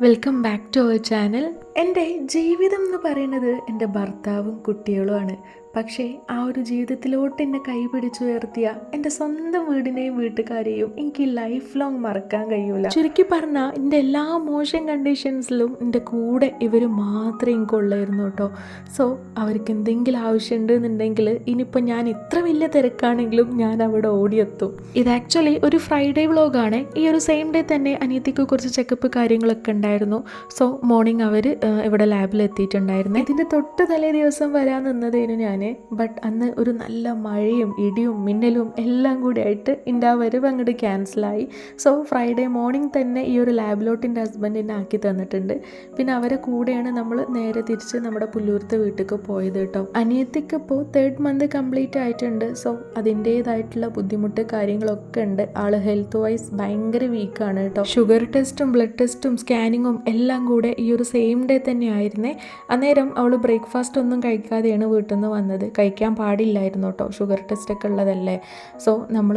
Welcome back to our channel. എൻ്റെ ജീവിതം എന്ന് പറയുന്നത് എൻ്റെ ഭർത്താവും കുട്ടികളുമാണ്. പക്ഷേ ആ ഒരു ജീവിതത്തിലോട്ട് എന്നെ കൈപിടിച്ചു ഉയർത്തിയ എൻ്റെ സ്വന്തം വീടിനെയും വീട്ടുകാരെയും എനിക്ക് ലൈഫ് ലോങ് മറക്കാൻ കഴിയൂല. ചുരുക്കി പറഞ്ഞാൽ എൻ്റെ എല്ലാ മോശം കണ്ടീഷൻസിലും എൻ്റെ കൂടെ ഇവർ മാത്രമേ എനിക്കുള്ളായിരുന്നു കേട്ടോ. സോ അവർക്ക് എന്തെങ്കിലും ആവശ്യമുണ്ട് എന്നുണ്ടെങ്കിൽ ഇനിയിപ്പോൾ ഞാൻ ഇത്ര വലിയ തിരക്കാണെങ്കിലും ഞാൻ അവിടെ ഓടിയെത്തും. ഇത് ആക്ച്വലി ഒരു ഫ്രൈഡേ വ്ളോഗാണ്. ഈ ഒരു സെയിം ഡേ തന്നെ അനിയത്തിക്ക് കുറച്ച് ചെക്കപ്പ് കാര്യങ്ങളൊക്കെ ഉണ്ടായിരുന്നു. സോ മോർണിംഗ് അവർ ഇവിടെ ലാബിൽ എത്തിയിട്ടുണ്ടായിരുന്നു. ഇതിൻ്റെ തൊട്ട് തലേ ദിവസം വരാൻ നിന്നതേനു ഞാൻ. ബട്ട് അന്ന് ഒരു നല്ല മഴയും ഇടിയും മിന്നലും എല്ലാം കൂടി ആയിട്ട് എൻ്റെ ആ വരവ് അങ്ങോട്ട് ക്യാൻസലായി. സോ ഫ്രൈഡേ മോർണിംഗ് തന്നെ ഈ ഒരു ലാബിലോട്ട് എൻ്റെ ഹസ്ബൻഡിനെ ആക്കി തന്നിട്ടുണ്ട്. പിന്നെ അവരെ കൂടെയാണ് നമ്മൾ നേരെ തിരിച്ച് നമ്മുടെ പുല്ലൂരത്തെ വീട്ടിലേക്ക് പോയത് കേട്ടോ. അനിയത്തിക്ക് ഇപ്പോൾ 3rd month കംപ്ലീറ്റ് ആയിട്ടുണ്ട്. സോ അതിൻ്റേതായിട്ടുള്ള ബുദ്ധിമുട്ട് കാര്യങ്ങളൊക്കെ ഉണ്ട്. ആള് ഹെൽത്ത് വൈസ് ഭയങ്കര വീക്കാണ് കേട്ടോ. ഷുഗർ ടെസ്റ്റും ബ്ലഡ് ടെസ്റ്റും സ്കാനിങ്ങും എല്ലാം കൂടെ ഈ ഒരു സെയിം ഡേ തന്നെ ആയിരുന്നേ. അന്നേരം അവൾ ബ്രേക്ക്ഫാസ്റ്റ് ഒന്നും കഴിക്കാതെയാണ് വീട്ടിൽ നിന്ന് വന്നത്. കഴിക്കാൻ പാടില്ലായിരുന്നു കേട്ടോ, ഷുഗർ ടെസ്റ്റൊക്കെ ഉള്ളതല്ലേ. സോ നമ്മൾ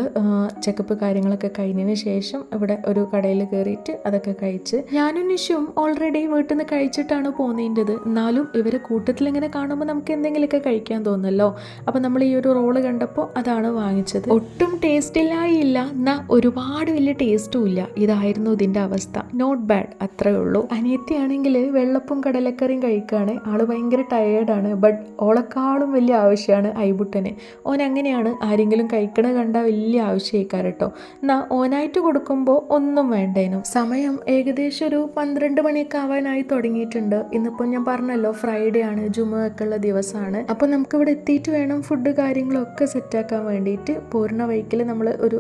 ചെക്കപ്പ് കാര്യങ്ങളൊക്കെ കഴിഞ്ഞതിന് ശേഷം ഇവിടെ ഒരു കടയിൽ കയറിയിട്ട് അതൊക്കെ കഴിച്ച് ഞാനും നിഷും ഓൾറെഡി വീട്ടിൽ നിന്ന് കഴിച്ചിട്ടാണ് പോകുന്നതിൻ്റെത്. എന്നാലും ഇവരെ കൂട്ടത്തിൽ ഇങ്ങനെ കാണുമ്പോൾ നമുക്ക് എന്തെങ്കിലുമൊക്കെ കഴിക്കാൻ തോന്നല്ലോ. അപ്പോൾ നമ്മൾ ഈ ഒരു റോള് കണ്ടപ്പോൾ അതാണ് വാങ്ങിച്ചത്. ഒട്ടും ടേസ്റ്റില്ലായില്ല, എന്നാൽ ഒരുപാട് വലിയ ടേസ്റ്റും ഇല്ല. ഇതായിരുന്നു ഇതിൻ്റെ അവസ്ഥ. നോട്ട് ബാഡ്, അത്രേ ഉള്ളൂ. അനിയത്തിയാണെങ്കിൽ വെള്ളപ്പും കടലക്കറിയും കഴിക്കുകയാണ്. ആള് ഭയങ്കര ടയേർഡാണ്. ബട്ട് ഓളെക്കാളും വലിയ ആവശ്യമാണ് ഐബുട്ടന്. ഓൻ അങ്ങനെയാണ്, ആരെങ്കിലും കഴിക്കണ കണ്ടാൽ വലിയ ആവശ്യമായിക്കാറ് കേട്ടോ. എന്നാൽ ഓനായിട്ട് കൊടുക്കുമ്പോൾ ഒന്നും വേണ്ടേനു. സമയം ഏകദേശം ഒരു 12 മണിയൊക്കെ ആവാനായി തുടങ്ങിയിട്ടുണ്ട്. ഇന്നിപ്പോൾ ഞാൻ പറഞ്ഞല്ലോ ഫ്രൈഡേ ആണ്, ജുമുഅ ഒക്കെ ഉള്ള ദിവസമാണ്. അപ്പോൾ നമുക്കിവിടെ എത്തിയിട്ട് വേണം ഫുഡ് കാര്യങ്ങളൊക്കെ സെറ്റാക്കാൻ വേണ്ടിയിട്ട്. പോരുന്ന വഴിക്കിൽ നമ്മൾ ഒരു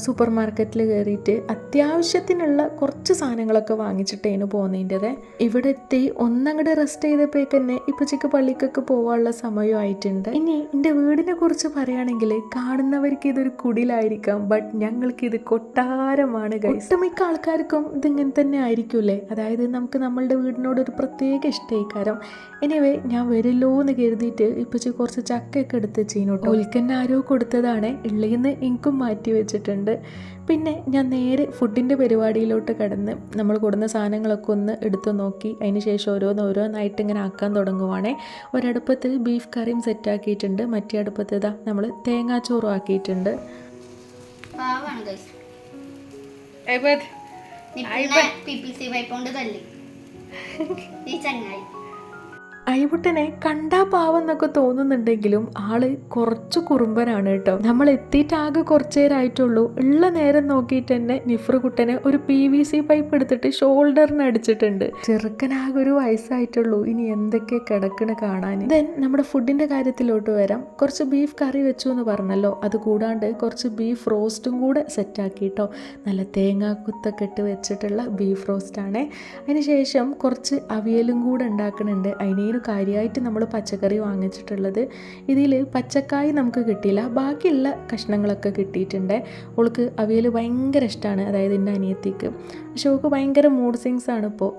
സൂപ്പർ മാർക്കറ്റിൽ കയറിയിട്ട് അത്യാവശ്യത്തിനുള്ള കുറച്ച് സാധനങ്ങളൊക്കെ വാങ്ങിച്ചിട്ടേനു പോകുന്നതിൻ്റെത്. ഇവിടെ എത്തി ഒന്നങ്ങടെ റെസ്റ്റ് ചെയ്തപ്പോഴേക്ക് തന്നെ ഇപ്പച്ചക്ക് പള്ളിക്കൊക്കെ പോകാനുള്ള സമയമായിട്ടുണ്ട്. ഇനി എൻ്റെ വീടിനെ കുറിച്ച് പറയുകയാണെങ്കിൽ കാണുന്നവർക്ക് ഇതൊരു കുടിലായിരിക്കാം, ബട്ട് ഞങ്ങൾക്ക് ഇത് കൊട്ടാരമാണ് ഗൈസ്. ഒട്ടുമിക്ക ആൾക്കാർക്കും ഇതിങ്ങനെ തന്നെ ആയിരിക്കൂലേ. അതായത് നമുക്ക് നമ്മളുടെ വീടിനോടൊരു പ്രത്യേക ഇഷ്ടീകാരം. എനിവേ ഞാൻ വരുമല്ലോ എന്ന് കരുതിയിട്ട് ഇപ്പച്ചി കുറച്ച് ചക്കയൊക്കെ എടുത്ത് വെച്ചിനോട്ടോ. ഒൽക്കന്നെ ആരോ കൊടുത്തതാണ്, ഉള്ളിന്ന് എനിക്കും മാറ്റി വെച്ചിട്ടുണ്ട്. പിന്നെ ഞാൻ നേരെ ഫുഡിൻ്റെ പരിപാടിയിലോട്ട് കടന്ന് നമ്മൾ കൊടുന്ന സാധനങ്ങളൊക്കെ ഒന്ന് എടുത്തു നോക്കി അതിന് ശേഷം ഓരോന്നായിട്ട് ഇങ്ങനെ ആക്കാൻ തുടങ്ങുവാണേ. ഒരടുപ്പത്ത് ബീഫ് കറിയും സെറ്റാക്കിയിട്ടുണ്ട്, മറ്റേ അടുപ്പത്ത് ഇതാ നമ്മൾ തേങ്ങാച്ചോറും ആക്കിയിട്ടുണ്ട്. ഐബുട്ടനെ കണ്ടാ പാവെന്നൊക്കെ തോന്നുന്നുണ്ടെങ്കിലും ആള് കുറച്ച് കുറുമ്പനാണ് കേട്ടോ. നമ്മൾ എത്തിയിട്ട് ആകെ കുറച്ചു നേരമായിട്ടുള്ളൂ. ഉള്ള നേരം നോക്കിയിട്ട് തന്നെ നിഫ്രു കുട്ടനെ ഒരു PVC പൈപ്പ് എടുത്തിട്ട് ഷോൾഡറിന് അടിച്ചിട്ടുണ്ട്. ചെറുക്കനാകെ ഒരു വയസ്സായിട്ടുള്ളൂ. ഇനി എന്തൊക്കെ കിടക്കണ കാണാൻ. ദെൻ നമ്മുടെ ഫുഡിന്റെ കാര്യത്തിലോട്ട് വരാം. കുറച്ച് ബീഫ് കറി വെച്ചു എന്ന് പറഞ്ഞല്ലോ, അത് കൂടാണ്ട് കുറച്ച് ബീഫ് റോസ്റ്റും കൂടെ സെറ്റാക്കി കേട്ടോ. നല്ല തേങ്ങാക്കുത്തൊക്കെ ഇട്ട് വെച്ചിട്ടുള്ള ബീഫ് റോസ്റ്റാണ്. അതിന് ശേഷം കുറച്ച് അവിയലും കൂടെ ഉണ്ടാക്കുന്നുണ്ട്. അതിന് കാര്യമായിട്ട് നമ്മൾ പച്ചക്കറി വാങ്ങിച്ചിട്ടുള്ളത്. ഇതിൽ പച്ചക്കായ് നമുക്ക് കിട്ടിയില്ല, ബാക്കിയുള്ള കഷ്ണങ്ങളൊക്കെ കിട്ടിയിട്ടുണ്ട്. അവൾക്ക് അവിയൽ ഭയങ്കര ഇഷ്ടമാണ്, അതായത് എൻ്റെ അനിയത്തിക്ക്. പക്ഷെ അവൾക്ക് ഭയങ്കര മൂഡ് സ്വിങ്സ് ആണ് ഇപ്പോൾ.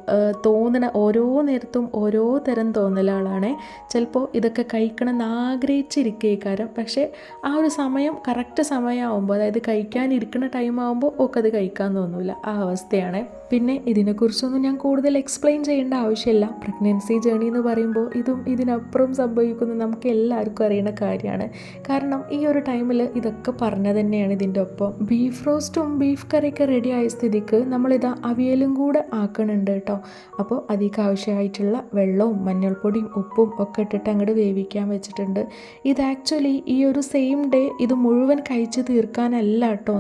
തോന്നണ ഓരോ നേരത്തും ഓരോ തരം തോന്നലാളാണ്. ചിലപ്പോൾ ഇതൊക്കെ കഴിക്കണം എന്ന് ആഗ്രഹിച്ചിരിക്കേക്കാരം, പക്ഷേ ആ ഒരു സമയം കറക്റ്റ് സമയമാകുമ്പോൾ, അതായത് കഴിക്കാനിരിക്കുന്ന ടൈം ആകുമ്പോൾ ഒക്കെ അത് കഴിക്കാൻ തോന്നില്ല, ആ അവസ്ഥയാണ്. പിന്നെ ഇതിനെക്കുറിച്ചൊന്നും ഞാൻ കൂടുതൽ എക്സ്പ്ലെയിൻ ചെയ്യേണ്ട ആവശ്യമില്ല. പ്രഗ്നൻസി ജേണി എന്ന് പറയുമ്പോൾ ഇതും ഇതിനപ്പുറം സംഭവിക്കുന്നത് നമുക്ക് എല്ലാവർക്കും അറിയുന്ന കാര്യമാണ്. കാരണം ഈ ഒരു ടൈമിൽ ഇതൊക്കെ പറഞ്ഞു തന്നെയാണ് ഇതിൻ്റെ ഒപ്പം. ബീഫ് റോസ്റ്റും ബീഫ് കറിയൊക്കെ റെഡി ആയ സ്ഥിതിക്ക് നമ്മളിതാ അവിയലും കൂടെ ആക്കണുണ്ട് കേട്ടോ. അപ്പോൾ അതിലേക്ക് ആവശ്യമായിട്ടുള്ള വെള്ളവും മഞ്ഞൾപ്പൊടിയും ഉപ്പും ഒക്കെ ഇട്ടിട്ട് അങ്ങോട്ട് വേവിക്കാൻ വെച്ചിട്ടുണ്ട്. ഇത് ആക്ച്വലി ഈ ഒരു സെയിം ഡേ ഇത് മുഴുവൻ കഴിച്ച് തീർക്കാനല്ല കേട്ടോ.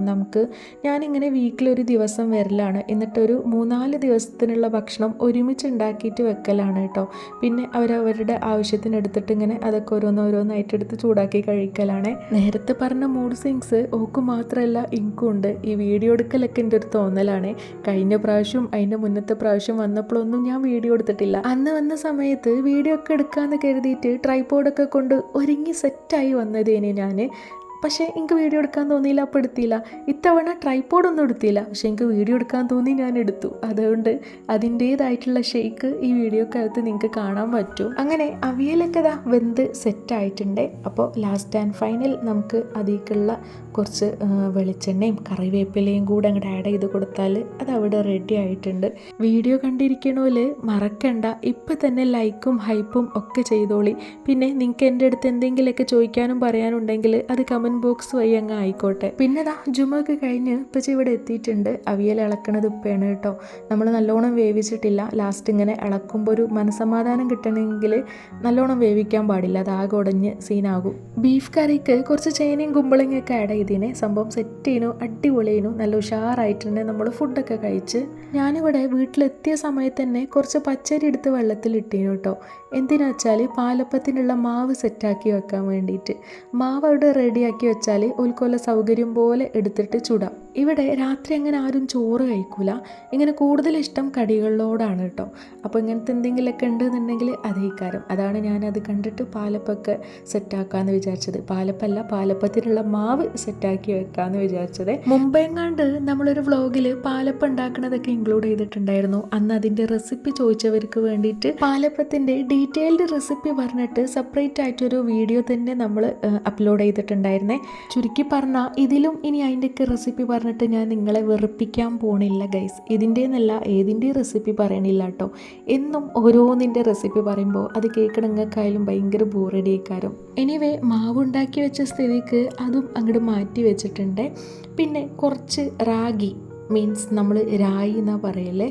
ഞാനിങ്ങനെ വീക്കിലൊരു ദിവസം വരലാണ്, എന്നിട്ടൊരു 3-4 ദിവസത്തിനുള്ള ഭക്ഷണം ഒരുമിച്ച് ഉണ്ടാക്കിയിട്ട് വെക്കലാണ് കേട്ടോ. പിന്നെ അവരവരുടെ ആവശ്യത്തിനെടുത്തിട്ട് ഇങ്ങനെ അതൊക്കെ ഓരോന്നായിട്ട് എടുത്ത് ചൂടാക്കി കഴിക്കലാണ്. നേരത്തെ പറഞ്ഞ മൂഡ് സ്വിങ്സ് ഓക്ക് മാത്രമല്ല എനിക്കും ഉണ്ട്. ഈ വീഡിയോ എടുക്കലൊക്കെ എൻ്റെ ഒരു തോന്നലാണ്. കഴിഞ്ഞ പ്രാവശ്യം അതിൻ്റെ മുന്നത്തെ പ്രാവശ്യം വന്നപ്പോഴൊന്നും ഞാൻ വീഡിയോ എടുത്തിട്ടില്ല. അന്ന് വന്ന സമയത്ത് വീഡിയോ ഒക്കെ എടുക്കാമെന്ന് കരുതിയിട്ട് ട്രൈപോഡൊക്കെ കൊണ്ട് ഒരുങ്ങി സെറ്റായി വന്നതേനെ ഞാൻ. പക്ഷേ എനിക്ക് വീഡിയോ എടുക്കാൻ തോന്നിയില്ല, അപ്പോൾ എടുത്തില്ല. ഇത്തവണ ട്രൈപോഡൊന്നും എടുത്തില്ല, പക്ഷേ എനിക്ക് വീഡിയോ എടുക്കാൻ തോന്നി, ഞാൻ എടുത്തു. അതുകൊണ്ട് അതിൻ്റേതായിട്ടുള്ള ഷേക്ക് ഈ വീഡിയോക്കകത്ത് നിങ്ങൾക്ക് കാണാൻ പറ്റും. അങ്ങനെ അവിയലൊക്കെ വെന്ത് സെറ്റായിട്ടുണ്ട്. അപ്പോൾ ലാസ്റ്റ് ആൻഡ് ഫൈനൽ നമുക്ക് അതിലേക്കുള്ള കുറച്ച് വെളിച്ചെണ്ണയും കറിവേപ്പിലയും കൂടെ അങ്ങോട്ട് ആഡ് ചെയ്ത് കൊടുത്താൽ അത് അവിടെ റെഡി ആയിട്ടുണ്ട്. വീഡിയോ കണ്ടിരിക്കണോല് മറക്കണ്ട, ഇപ്പം തന്നെ ലൈക്കും ഹൈപ്പും ഒക്കെ ചെയ്തോളി. പിന്നെ നിങ്ങൾക്ക് എൻ്റെ അടുത്ത് എന്തെങ്കിലുമൊക്കെ ചോദിക്കാനും പറയാനുണ്ടെങ്കിൽ അത് കമൻറ്റ് ബോക്സ് വഴി അങ്ങ് ആയിക്കോട്ടെ. പിന്നെ ജുമൊക്കെ കഴിഞ്ഞ് ഇപ്പം ഇവിടെ എത്തിയിട്ടുണ്ട്. അവിയൽ ഇളക്കണത് ഉപ്പയാണ് കേട്ടോ. നമ്മൾ നല്ലോണം വേവിച്ചിട്ടില്ല. ലാസ്റ്റ് ഇങ്ങനെ ഇളക്കുമ്പോൾ ഒരു മനസമാധാനം കിട്ടണമെങ്കിൽ നല്ലോണം വേവിക്കാൻ പാടില്ല, അത് ആകെ ഉടഞ്ഞ് സീനാകും. ബീഫ് കറിക്ക് കുറച്ച് ചേനയും കുമ്പളങ്ങയൊക്കെ ആഡ് ചെയ്തതിനെ സംഭവം സെറ്റ് ചെയ്യുന്നു, അടിപൊളിയേനു, നല്ല ഉഷാറായിട്ടുണ്ട്. നമ്മൾ ഫുഡൊക്കെ കഴിച്ച് ഞാനിവിടെ വീട്ടിലെത്തിയ സമയത്ത് തന്നെ കുറച്ച് പച്ചരി എടുത്ത് വെള്ളത്തിലിട്ടീനു കേട്ടോ. എന്തിനാ വെച്ചാൽ പാലപ്പത്തിനുള്ള മാവ് സെറ്റാക്കി വെക്കാൻ വേണ്ടിയിട്ട്. മാവ് അവിടെ റെഡിയാക്കി വെച്ചാൽ ഓൽക്കൊല്ല സൗകര്യം പോലെ എടുത്തിട്ട് ചുടാം. ഇവിടെ രാത്രി അങ്ങനെ ആരും ചോറ് കഴിക്കൂല, ഇങ്ങനെ കൂടുതൽ ഇഷ്ടം കടികളിലോടാണ് കേട്ടോ. അപ്പോൾ ഇങ്ങനത്തെ എന്തെങ്കിലുമൊക്കെ ഉണ്ടെന്നുണ്ടെങ്കിൽ അതേക്കാരം. അതാണ് ഞാനത് കണ്ടിട്ട് പാലപ്പൊക്കെ സെറ്റാക്കാമെന്ന് വിചാരിച്ചത്. പാലപ്പല്ല, പാലപ്പത്തിനുള്ള മാവ് സെറ്റാക്കി വെക്കാമെന്ന് വിചാരിച്ചത്. മുമ്പെങ്ങാണ്ട് നമ്മളൊരു വ്ളോഗിൽ പാലപ്പം ഉണ്ടാക്കുന്നതൊക്കെ ഇൻക്ലൂഡ് ചെയ്തിട്ടുണ്ടായിരുന്നു. അന്ന് അതിൻ്റെ റെസിപ്പി ചോദിച്ചവർക്ക് വേണ്ടിയിട്ട് പാലപ്പത്തിൻ്റെ ഡീറ്റെയിൽഡ് റെസിപ്പി പറഞ്ഞിട്ട് സെപ്പറേറ്റ് ആയിട്ടൊരു വീഡിയോ തന്നെ നമ്മൾ അപ്ലോഡ് ചെയ്തിട്ടുണ്ടായിരുന്നേ. ചുരുക്കി പറഞ്ഞാൽ ഇതിലും ഇനി അതിൻ്റെയൊക്കെ റെസിപ്പി പറഞ്ഞിട്ട് ഞാൻ നിങ്ങളെ വെറുപ്പിക്കാൻ പോണില്ല ഗൈസ്. ഇതിൻ്റെന്നല്ല ഏതിൻ്റെ റെസിപ്പി പറയണില്ല കേട്ടോ. എന്നും ഓരോന്നിൻ്റെ റെസിപ്പി പറയുമ്പോൾ അത് കേൾക്കണങ്ങൾക്കായാലും ഭയങ്കര ബോറടിയേക്കാരും. എനിവേ മാവുണ്ടാക്കി വെച്ച സ്ഥിതിക്ക് അതും അങ്ങോട്ട് മാറ്റി വെച്ചിട്ടുണ്ട്. പിന്നെ കുറച്ച് റാഗി മീൻസ് നമ്മൾ രായി എന്നാ പറയല്ലേ,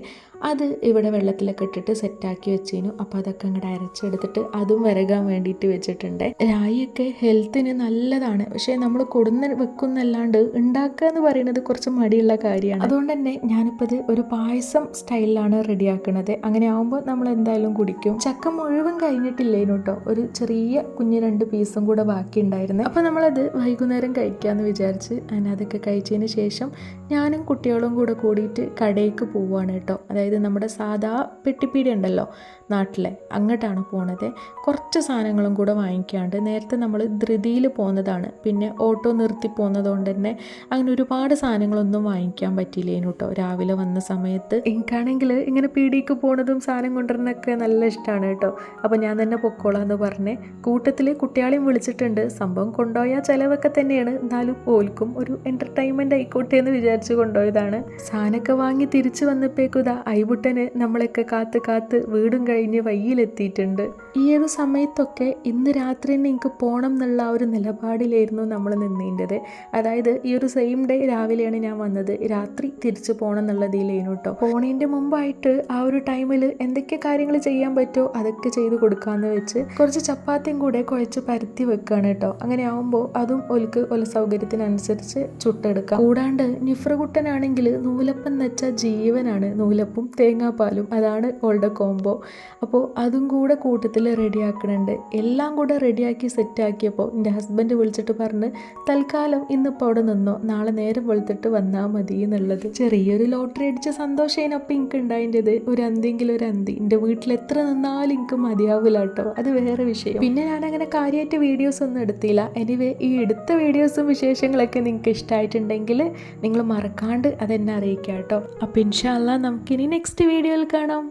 അത് ഇവിടെ വെള്ളത്തിലൊക്കെ ഇട്ടിട്ട് സെറ്റാക്കി വെച്ചേനു. അപ്പോൾ അതൊക്കെ അങ്ങോട്ട് അരച്ചെടുത്തിട്ട് അതും വിരകാൻ വേണ്ടിയിട്ട് വെച്ചിട്ടുണ്ട്. രായിയൊക്കെ ഹെൽത്തിന് നല്ലതാണ്, പക്ഷേ നമ്മൾ കൊടുന്ന് വെക്കുന്നല്ലാണ്ട് ഉണ്ടാക്കുക എന്ന് പറയുന്നത് കുറച്ച് മടിയുള്ള കാര്യമാണ്. അതുകൊണ്ട് തന്നെ ഞാനിപ്പോൾ ഇത് ഒരു പായസം സ്റ്റൈലിലാണ് റെഡിയാക്കുന്നത്. അങ്ങനെ ആകുമ്പോൾ നമ്മൾ എന്തായാലും കുടിക്കും. ചക്ക മുഴുവൻ കഴിഞ്ഞിട്ടില്ലേനു കേട്ടോ, ഒരു ചെറിയ കുഞ്ഞ് 2 പീസും കൂടെ ബാക്കി ഉണ്ടായിരുന്നു. അപ്പോൾ നമ്മളത് വൈകുന്നേരം കഴിക്കാമെന്ന് വിചാരിച്ച് അതൊക്കെ കഴിച്ചതിന് ശേഷം ഞാനും കുട്ടികളും കൂടെ കൂടിയിട്ട് കടയിലേക്ക് പോവുകയാണ് കേട്ടോ. അതായത് നമ്മുടെ സാധാ പെട്ടിപ്പീടി ഉണ്ടല്ലോ നാട്ടിലെ, അങ്ങോട്ടാണ് പോണത്. കുറച്ച് സാധനങ്ങളും കൂടെ വാങ്ങിക്കാണ്ട്. നേരത്തെ നമ്മൾ ധൃതിയിൽ പോകുന്നതാണ്, പിന്നെ ഓട്ടോ നിർത്തി പോകുന്നതുകൊണ്ട് തന്നെ അങ്ങനെ ഒരുപാട് സാധനങ്ങളൊന്നും വാങ്ങിക്കാൻ പറ്റിയില്ലേനു കേട്ടോ രാവിലെ വന്ന സമയത്ത്. എനിക്കാണെങ്കിൽ ഇങ്ങനെ പീടിക്ക് പോണതും സാധനം കൊണ്ടുവരുന്നൊക്കെ നല്ല ഇഷ്ടമാണ് കേട്ടോ. അപ്പോൾ ഞാൻ തന്നെ പൊക്കോളാന്ന് പറഞ്ഞ് കൂട്ടത്തിൽ കുട്ടികളെയും വിളിച്ചിട്ടുണ്ട്. സംഭവം കൊണ്ടുപോയാൽ ചിലവൊക്കെ തന്നെയാണ്, എന്നാലും ഓൽക്കും ഒരു എൻ്റർടൈൻമെൻറ്റ് ആയിക്കോട്ടെ എന്ന് വിചാരിച്ച് കൊണ്ടുപോയതാണ്. സാധനമൊക്കെ വാങ്ങി തിരിച്ച് വന്നപ്പോഴേക്കുതാ ഐബുട്ടന് നമ്മളൊക്കെ കാത്ത് വീടും കഴിഞ്ഞ് വയ്യിലെത്തിയിട്ടുണ്ട്. ഈ ഒരു സമയത്തൊക്കെ ഇന്ന് രാത്രി തന്നെ എനിക്ക് പോകണം എന്നുള്ള ആ ഒരു നിലപാടിലായിരുന്നു നമ്മൾ നിന്നേണ്ടത്. അതായത് ഈ ഒരു സെയിം ഡേ രാവിലെയാണ് ഞാൻ വന്നത്, രാത്രി തിരിച്ചു പോകണം എന്നുള്ളതിലേനു കേട്ടോ. പോണേൻ്റെ മുമ്പായിട്ട് ആ ഒരു ടൈമിൽ എന്തൊക്കെ കാര്യങ്ങൾ ചെയ്യാൻ പറ്റുമോ അതൊക്കെ ചെയ്ത് കൊടുക്കാമെന്ന് വെച്ച് കുറച്ച് ചപ്പാത്തിയും കൂടെ കുഴച്ച് പരത്തി വെക്കുകയാണ് കേട്ടോ. അങ്ങനെ ആകുമ്പോൾ അതും ഒല സൗകര്യത്തിനനുസരിച്ച് ചുട്ടെടുക്കാം. കൂടാണ്ട് നിഫ്രകുട്ടനാണെങ്കിൽ നൂലപ്പം വെച്ചാൽ ജീവനാണ്. നൂലപ്പും തേങ്ങാപ്പാലും, അതാണ് ഓളുടെ കോംബോ. അപ്പോൾ അതും കൂടെ കൂട്ടത്തിൽ റെഡിയാക്കണുണ്ട്. എല്ലാം കൂടെ റെഡിയാക്കി സെറ്റാക്കിയപ്പോൾ എൻ്റെ ഹസ്ബൻഡ് വിളിച്ചിട്ട് പറഞ്ഞ് തൽക്കാലം ഇന്നിപ്പോൾ അവിടെ നിന്നോ, നാളെ നേരം വെളുത്തിട്ട് വന്നാൽ മതി എന്നുള്ളത്. ചെറിയൊരു ലോട്ടറി അടിച്ച സന്തോഷത്തിനൊപ്പം എനിക്ക് ഉണ്ടായിൻ്റെത്. ഒരു അന്തിയെങ്കിലും ഒരു അന്തി എൻ്റെ വീട്ടിൽ എത്ര നിന്നാലും എനിക്ക് മതിയാവില്ല കേട്ടോ, അത് വേറെ വിഷയം. പിന്നെ ഞാനങ്ങനെ കാര്യമായിട്ട് വീഡിയോസ് ഒന്നും എടുത്തില്ല. എനിവേ ഈ എടുത്ത വീഡിയോസും വിശേഷങ്ങളൊക്കെ നിങ്ങൾക്ക് ഇഷ്ടമായിട്ടുണ്ടെങ്കിൽ നിങ്ങൾ മറക്കാണ്ട് അതെന്നെ അറിയിക്കാം കേട്ടോ. അപ്പോൾ ഇൻഷാ അല്ലാഹ് നമുക്കിനി നെക്സ്റ്റ് വീഡിയോയിൽ കാണാം.